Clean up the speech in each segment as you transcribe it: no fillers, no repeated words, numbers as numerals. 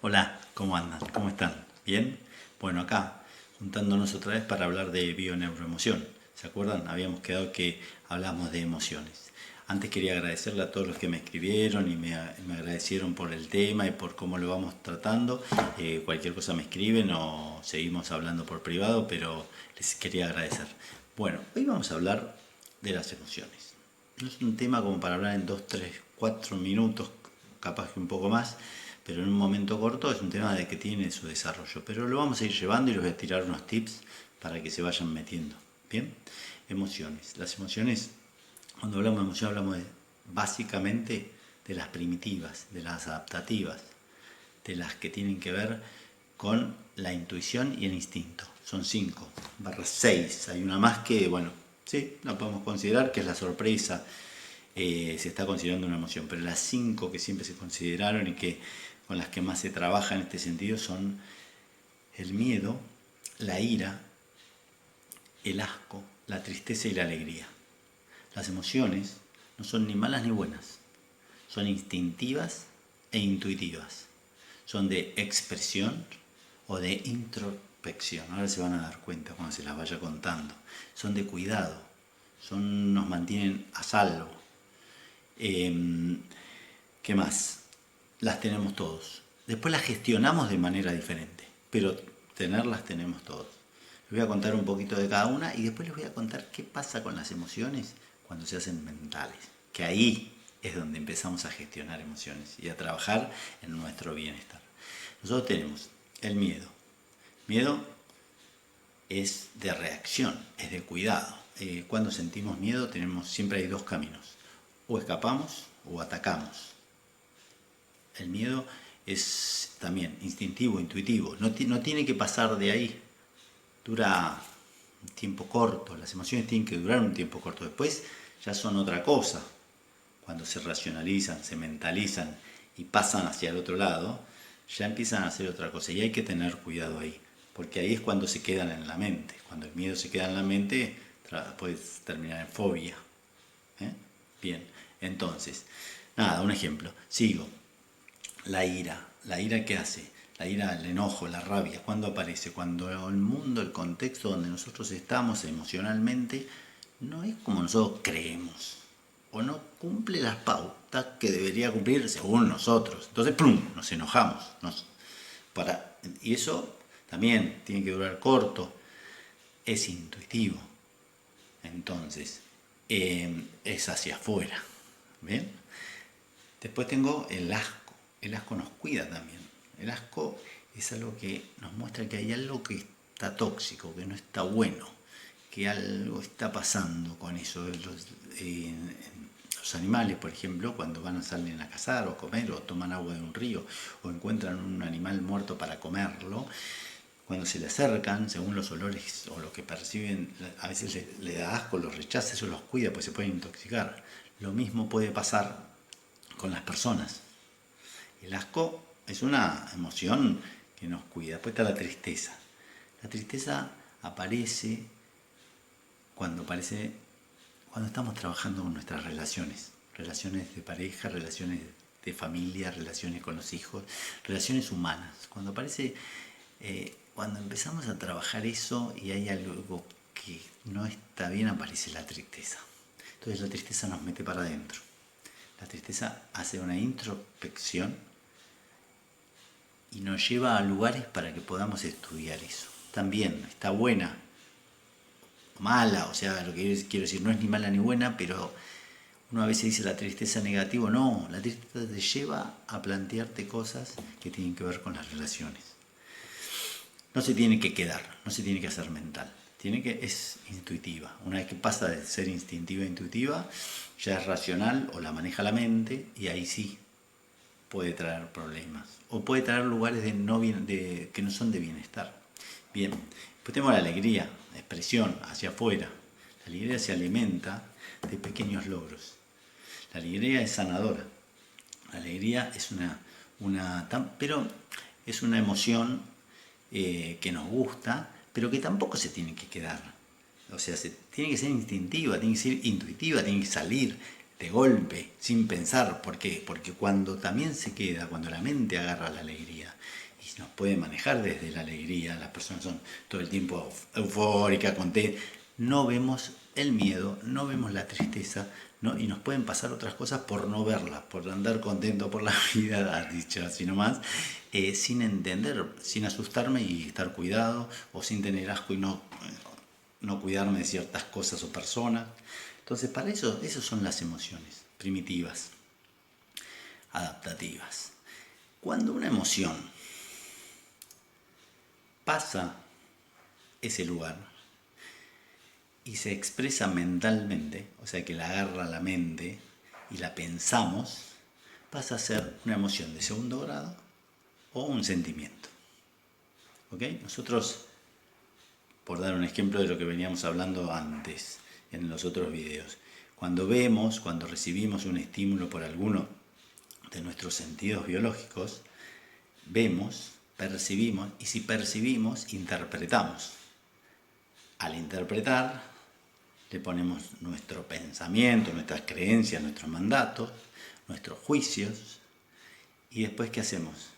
Hola, ¿cómo andan? ¿Cómo están? ¿Bien? Bueno, acá, juntándonos otra vez para hablar de bioneuroemoción. ¿Se acuerdan? Habíamos quedado que hablamos de emociones. Antes quería agradecerle a todos los que me escribieron y me agradecieron por el tema y por cómo lo vamos tratando. Cualquier cosa me escriben o seguimos hablando por privado, pero les quería agradecer. Bueno, hoy vamos a hablar de las emociones. No es un tema como para hablar en 2, 3, 4 minutos, capaz que un poco más, pero en un momento corto es un tema de que tiene su desarrollo. Pero lo vamos a ir llevando y les voy a tirar unos tips para que se vayan metiendo. Bien, emociones. Las emociones, cuando hablamos de emoción, hablamos básicamente de las primitivas, de las adaptativas, de las que tienen que ver con la intuición y el instinto. Son 5, barra 6. Hay una más que, bueno, sí, la podemos considerar, que es la sorpresa. Se está considerando una emoción, pero las 5 que siempre se consideraron y que con las que más se trabaja en este sentido son el miedo, la ira, el asco, la tristeza y la alegría. Las emociones no son ni malas ni buenas, son instintivas e intuitivas. Son de expresión o de introspección. Ahora se van a dar cuenta cuando se las vaya contando. Son de cuidado, nos mantienen a salvo. ¿Qué más? Las tenemos todos. Después las gestionamos de manera diferente, pero tenerlas tenemos todos. Les voy a contar un poquito de cada una y después les voy a contar qué pasa con las emociones cuando se hacen mentales. Que ahí es donde empezamos a gestionar emociones y a trabajar en nuestro bienestar. Nosotros tenemos el miedo. Miedo es de reacción, es de cuidado. Cuando sentimos miedo siempre hay dos caminos. O escapamos o atacamos. El miedo es también instintivo, intuitivo. No tiene que pasar de ahí. Dura un tiempo corto. Las emociones tienen que durar un tiempo corto. Después ya son otra cosa. Cuando se racionalizan, se mentalizan y pasan hacia el otro lado, ya empiezan a hacer otra cosa. Y hay que tener cuidado ahí. Porque ahí es cuando se quedan en la mente. Cuando el miedo se queda en la mente, puede terminar en fobia. Bien, entonces, nada, un ejemplo. Sigo. La ira ¿qué hace? La ira, el enojo, la rabia, ¿cuándo aparece? Cuando el mundo, el contexto donde nosotros estamos emocionalmente, no es como nosotros creemos, o no cumple las pautas que debería cumplir según nosotros. Entonces, ¡plum!, nos enojamos. Y eso también tiene que durar corto, es intuitivo. Entonces, es hacia afuera. ¿Bien? Después tengo el asco. El asco nos cuida también. El asco es algo que nos muestra que hay algo que está tóxico, que no está bueno, que algo está pasando con eso. Los animales, por ejemplo, cuando van a salir a cazar o comer o toman agua de un río o encuentran un animal muerto para comerlo, cuando se le acercan, según los olores o lo que perciben, a veces le da asco, los rechaza, eso los cuida, pues se pueden intoxicar. Lo mismo puede pasar con las personas. El asco es una emoción que nos cuida. Después está la tristeza. La tristeza aparece cuando estamos trabajando con nuestras relaciones. Relaciones de pareja, relaciones de familia, relaciones con los hijos, relaciones humanas. Cuando empezamos a trabajar eso y hay algo que no está bien, aparece la tristeza. Entonces la tristeza nos mete para adentro. La tristeza hace una introspección y nos lleva a lugares para que podamos estudiar eso. También está buena, mala, o sea, lo que quiero decir, no es ni mala ni buena, pero uno a veces dice la tristeza negativa. No, la tristeza te lleva a plantearte cosas que tienen que ver con las relaciones. No se tiene que quedar, no se tiene que hacer mental. Es intuitiva. Una vez que pasa de ser instintiva a intuitiva, ya es racional o la maneja la mente y ahí sí puede traer problemas. O puede traer lugares que no son de bienestar. Bien, después tenemos la alegría, la expresión hacia afuera. La alegría se alimenta de pequeños logros. La alegría es sanadora. La alegría es pero es una emoción que nos gusta, pero que tampoco se tiene que quedar. O sea, tiene que ser instintiva, tiene que ser intuitiva, tiene que salir. de golpe, sin pensar. ¿Por qué? Porque cuando también cuando la mente agarra la alegría y nos puede manejar desde la alegría, las personas son todo el tiempo eufóricas, contentas, no vemos el miedo, no vemos la tristeza, ¿no? Y nos pueden pasar otras cosas por no verlas, por andar contento por la vida, dicho así nomás, sin entender, sin asustarme y estar cuidado, o sin tener asco y no cuidarme de ciertas cosas o personas. Entonces, para eso, esas son las emociones primitivas, adaptativas. Cuando una emoción pasa ese lugar y se expresa mentalmente, o sea que la agarra la mente y la pensamos, pasa a ser una emoción de segundo grado o un sentimiento. ¿Ok? Nosotros, por dar un ejemplo de lo que veníamos hablando antes en los otros videos, cuando recibimos un estímulo por alguno de nuestros sentidos biológicos, vemos, percibimos, y si percibimos, interpretamos. Al interpretar, le ponemos nuestro pensamiento, nuestras creencias, nuestros mandatos, nuestros juicios, y después, ¿qué hacemos?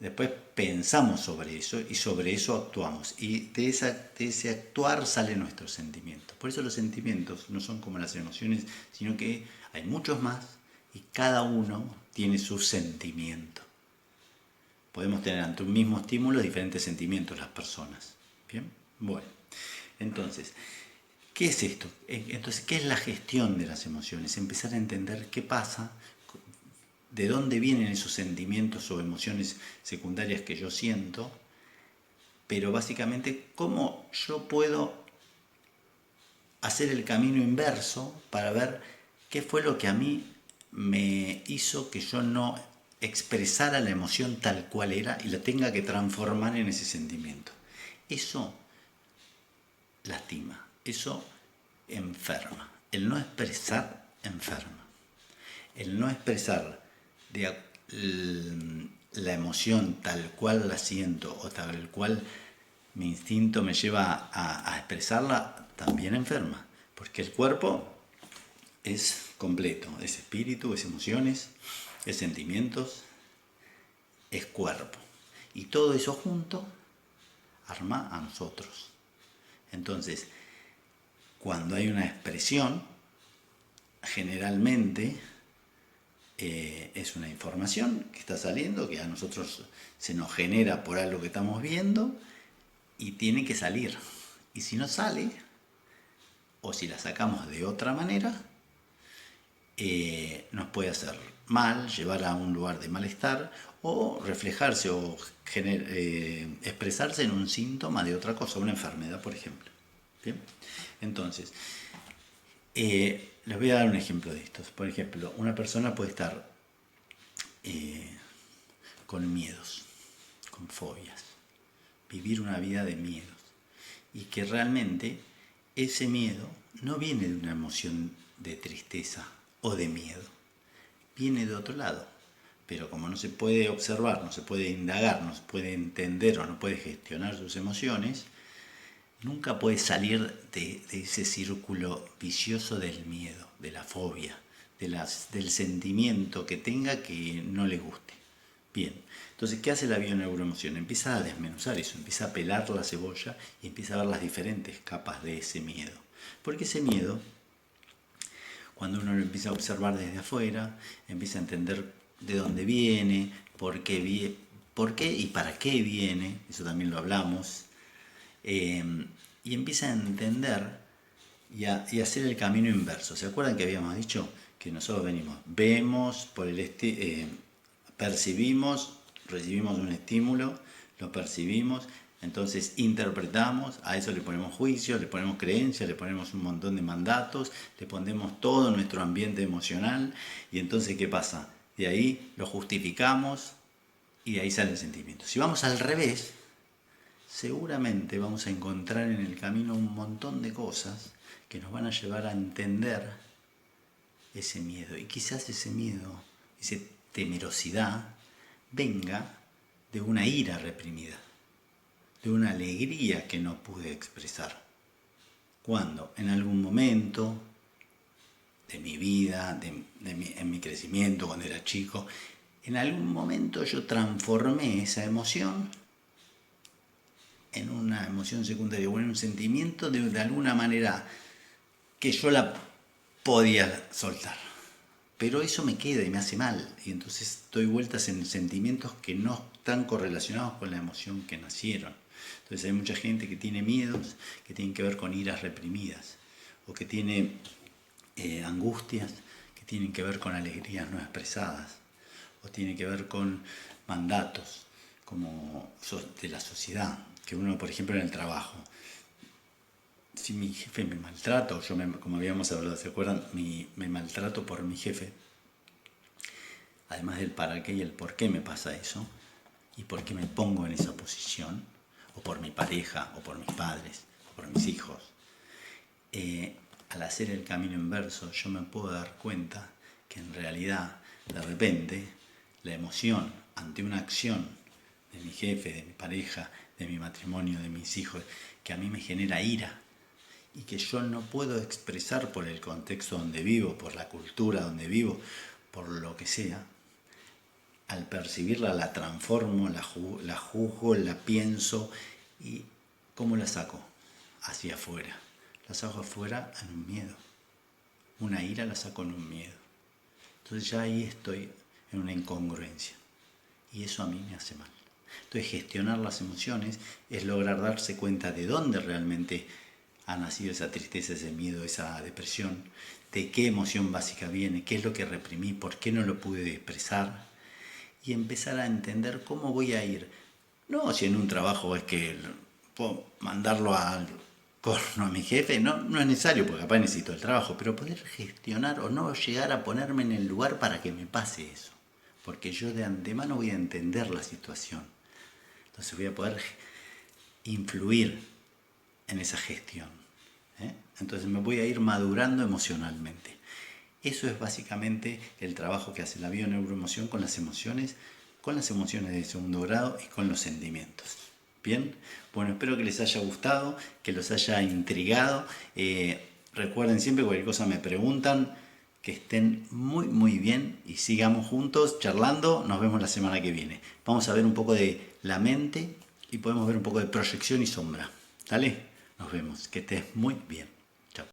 Después pensamos sobre eso y sobre eso actuamos. Y de ese actuar sale nuestro sentimiento. Por eso los sentimientos no son como las emociones, sino que hay muchos más y cada uno tiene su sentimiento. Podemos tener ante un mismo estímulo diferentes sentimientos las personas. ¿Bien? Bueno, entonces, ¿qué es esto? Entonces, ¿qué es la gestión de las emociones? Empezar a entender qué pasa, de dónde vienen esos sentimientos o emociones secundarias que yo siento, pero básicamente cómo yo puedo hacer el camino inverso para ver qué fue lo que a mí me hizo que yo no expresara la emoción tal cual era y la tenga que transformar en ese sentimiento. Eso lastima, eso enferma. El no expresar enferma. El no expresar la emoción tal cual la siento o tal cual mi instinto me lleva a expresarla, también enferma. Porque el cuerpo es completo, es espíritu, es emociones, es sentimientos, es cuerpo. Y todo eso junto arma a nosotros. Entonces, cuando hay una expresión, generalmente es una información que está saliendo, que a nosotros se nos genera por algo que estamos viendo y tiene que salir. Y si no sale, o si la sacamos de otra manera, nos puede hacer mal, llevar a un lugar de malestar o reflejarse o expresarse en un síntoma de otra cosa, una enfermedad, por ejemplo. ¿Bien? Entonces, les voy a dar un ejemplo de estos. Por ejemplo, una persona puede estar con miedos, con fobias, vivir una vida de miedos y que realmente ese miedo no viene de una emoción de tristeza o de miedo, viene de otro lado, pero como no se puede observar, no se puede indagar, no se puede entender o no puede gestionar sus emociones, nunca puede salir de ese círculo vicioso del miedo, de la fobia, del sentimiento que tenga que no le guste. Bien, entonces, ¿qué hace la bioneuroemoción? Empieza a desmenuzar eso, empieza a pelar la cebolla y empieza a ver las diferentes capas de ese miedo. Porque ese miedo, cuando uno lo empieza a observar desde afuera, empieza a entender de dónde viene, por qué y para qué viene, eso también lo hablamos, y empieza a entender y hacer el camino inverso. ¿Se acuerdan que habíamos dicho que nosotros vemos por percibimos, recibimos un estímulo, lo percibimos, entonces interpretamos, a eso le ponemos juicios, le ponemos creencias, le ponemos un montón de mandatos, le ponemos todo nuestro ambiente emocional y entonces ¿qué pasa? De ahí lo justificamos y de ahí sale el sentimiento. Si vamos al revés, seguramente vamos a encontrar en el camino un montón de cosas que nos van a llevar a entender ese miedo. Y quizás ese miedo, esa temerosidad, venga de una ira reprimida, de una alegría que no pude expresar. Cuando en algún momento de mi vida, en mi crecimiento cuando era chico. En algún momento yo transformé esa emoción en una emoción secundaria o en un sentimiento de alguna manera que yo la podía soltar. Pero eso me queda y me hace mal. Y entonces doy vueltas en sentimientos que no están correlacionados con la emoción que nacieron. Entonces hay mucha gente que tiene miedos que tienen que ver con iras reprimidas. O que tiene angustias que tienen que ver con alegrías no expresadas. O tiene que ver con mandatos como de la sociedad. Que uno, por ejemplo, en el trabajo. Si mi jefe me maltrata, o yo, como habíamos hablado, ¿se acuerdan? Me maltrato por mi jefe, además del para qué y el por qué me pasa eso, y por qué me pongo en esa posición, o por mi pareja, o por mis padres, o por mis hijos. Al hacer el camino inverso, yo me puedo dar cuenta que en realidad, de repente, la emoción ante una acción de mi jefe, de mi pareja, de mi matrimonio, de mis hijos, que a mí me genera ira, y que yo no puedo expresar por el contexto donde vivo, por la cultura donde vivo, por lo que sea, al percibirla la transformo, la juzgo, la pienso y ¿cómo la saco? Hacia afuera. La saco afuera en un miedo. Una ira la saco en un miedo. Entonces ya ahí estoy en una incongruencia y eso a mí me hace mal. Entonces gestionar las emociones es lograr darse cuenta de dónde realmente ha nacido esa tristeza, ese miedo, esa depresión, de qué emoción básica viene, qué es lo que reprimí, por qué no lo pude expresar, y empezar a entender cómo voy a ir. No si en un trabajo es que puedo mandarlo al corno a mi jefe, no es necesario porque capaz necesito el trabajo, pero poder gestionar o no llegar a ponerme en el lugar para que me pase eso, porque yo de antemano voy a entender la situación, entonces voy a poder influir en esa gestión. Entonces me voy a ir madurando emocionalmente. Eso es básicamente el trabajo que hace la bioneuroemoción con las emociones de segundo grado y con los sentimientos. Bien, bueno, espero que les haya gustado, que los haya intrigado. Recuerden siempre, cualquier cosa me preguntan, que estén muy muy bien y sigamos juntos charlando. Nos vemos la semana que viene. Vamos a ver un poco de la mente y podemos ver un poco de proyección y sombra. ¿Dale? Nos vemos, que estés muy bien.